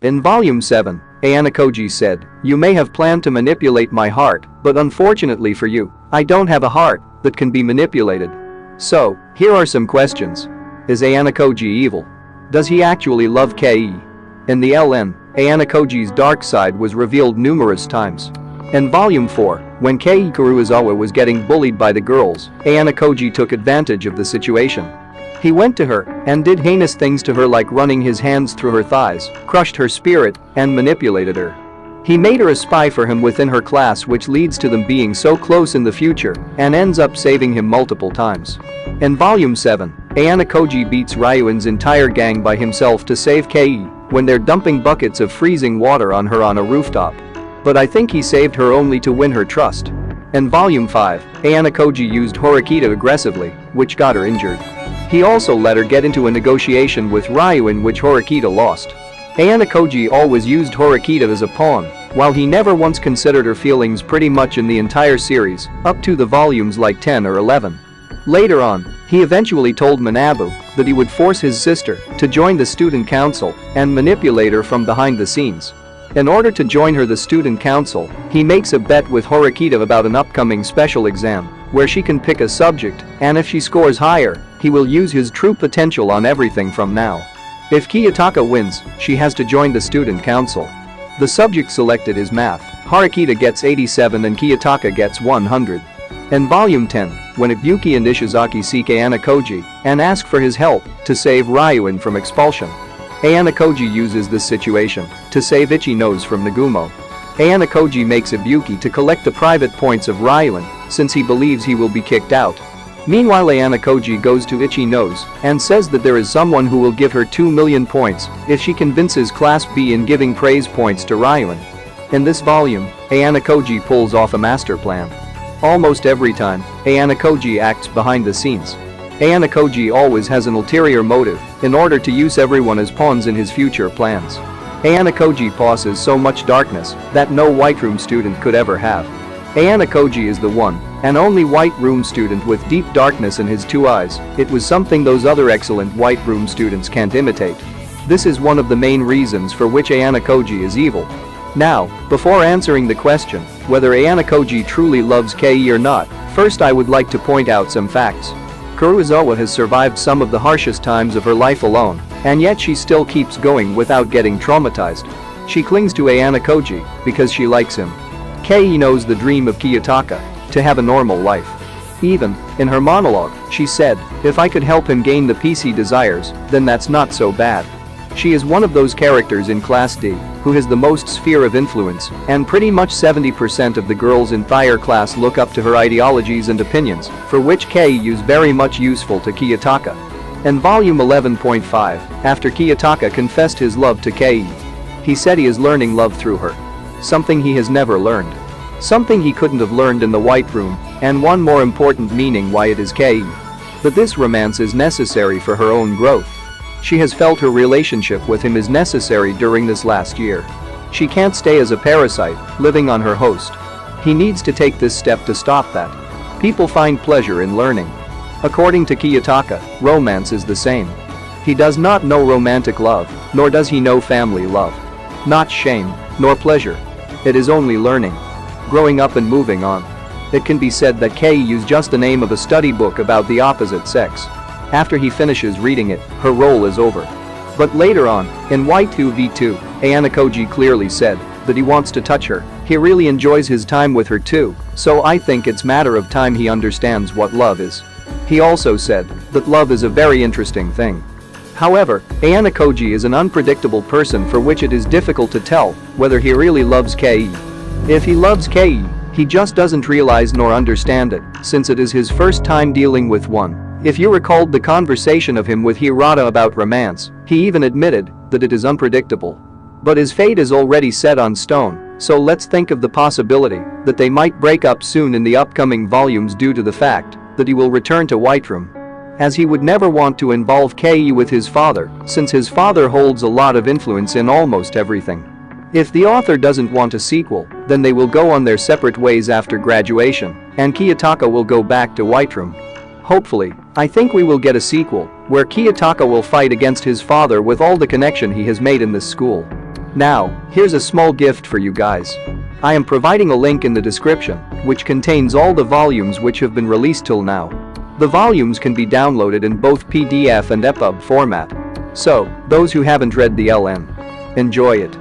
In Volume 7, Ayano Koji said, "You may have planned to manipulate my heart, but unfortunately for you, I don't have a heart that can be manipulated." So, here are some questions. Is Ayano Koji evil? Does he actually love Kei? In the LN, Ayano Koji's dark side was revealed numerous times. In Volume 4, when Kei Kuruizawa was getting bullied by the girls, Ayano Koji took advantage of the situation. He went to her and did heinous things to her like running his hands through her thighs, crushed her spirit, and manipulated her. He made her a spy for him within her class, which leads to them being so close in the future and ends up saving him multiple times. In Volume 7, Ayano Koji beats Ryuin's entire gang by himself to save Kei when they're dumping buckets of freezing water on her on a rooftop. But I think he saved her only to win her trust. In Volume 5, Ayano Koji used Horikita aggressively, which got her injured. He also let her get into a negotiation with Ryu in which Horikita lost. Ayano Koji always used Horikita as a pawn, while he never once considered her feelings pretty much in the entire series, up to the volumes like 10 or 11. Later on, he eventually told Manabu that he would force his sister to join the student council and manipulate her from behind the scenes. In order to join the student council, he makes a bet with Horikita about an upcoming special exam, where she can pick a subject, and if she scores higher, he will use his true potential on everything from now. If Kiyotaka wins, she has to join the student council. The subject selected is math. Horikita gets 87 and Kiyotaka gets 100. In Volume 10, when Ibuki and Ishizaki seek Ayano Koji and ask for his help to save Ryuin from expulsion, Ayano Koji uses this situation to save Ichinose from Nagumo. Ayano Koji makes Ibuki to collect the private points of Ryuin since he believes he will be kicked out. Meanwhile, Ayano Koji goes to Ichinose and says that there is someone who will give her 2 million points if she convinces Class B in giving praise points to Ryuin. In this volume, Ayano Koji pulls off a master plan. Almost every time, Ayano Koji acts behind the scenes. Ayano Koji always has an ulterior motive in order to use everyone as pawns in his future plans. Ayano Koji possesses so much darkness that no White Room student could ever have. Ayano Koji is the one and only White Room student with deep darkness in his two eyes. It was something those other excellent White Room students can't imitate. This is one of the main reasons for which Ayano Koji is evil. Now, before answering the question whether Ayano Koji truly loves Kei or not, first I would like to point out some facts. Kuruizawa has survived some of the harshest times of her life alone, and yet she still keeps going without getting traumatized. She clings to Ayano Koji because she likes him. Kei knows the dream of Kiyotaka, to have a normal life. Even, in her monologue, she said, "If I could help him gain the peace he desires, then that's not so bad." She is one of those characters in Class D who has the most sphere of influence, and pretty much 70% of the girls in entire class look up to her ideologies and opinions, for which Kei is very much useful to Kiyotaka. In Volume 11.5, after Kiyotaka confessed his love to Kei, he said he is learning love through her. Something he has never learned. Something he couldn't have learned in the White Room, and one more important meaning why it is Kei. But this romance is necessary for her own growth. She has felt her relationship with him is necessary during this last year. She can't stay as a parasite, living on her host. He needs to take this step to stop that. People find pleasure in learning. According to Kiyotaka, romance is the same. He does not know romantic love, nor does he know family love. Not shame, nor pleasure. It is only learning. Growing up and moving on. It can be said that Kei is just the name of a study book about the opposite sex. After he finishes reading it, her role is over. But later on, in Y2V2, Ayano Koji clearly said that he wants to touch her. He really enjoys his time with her too, so I think it's matter of time he understands what love is. He also said that love is a very interesting thing. However, Ayano Koji is an unpredictable person for which it is difficult to tell whether he really loves Kei. If he loves Kei, he just doesn't realize nor understand it, since it is his first time dealing with one. If you recalled the conversation of him with Hirata about romance, he even admitted that it is unpredictable. But his fate is already set on stone, so let's think of the possibility that they might break up soon in the upcoming volumes due to the fact that he will return to White Room. As he would never want to involve Kei with his father, since his father holds a lot of influence in almost everything. If the author doesn't want a sequel, then they will go on their separate ways after graduation, and Kiyotaka will go back to White Room. Hopefully, I think we will get a sequel, where Kiyotaka will fight against his father with all the connection he has made in this school. Now, here's a small gift for you guys. I am providing a link in the description, which contains all the volumes which have been released till now. The volumes can be downloaded in both PDF and EPUB format. So, those who haven't read the LN, enjoy it.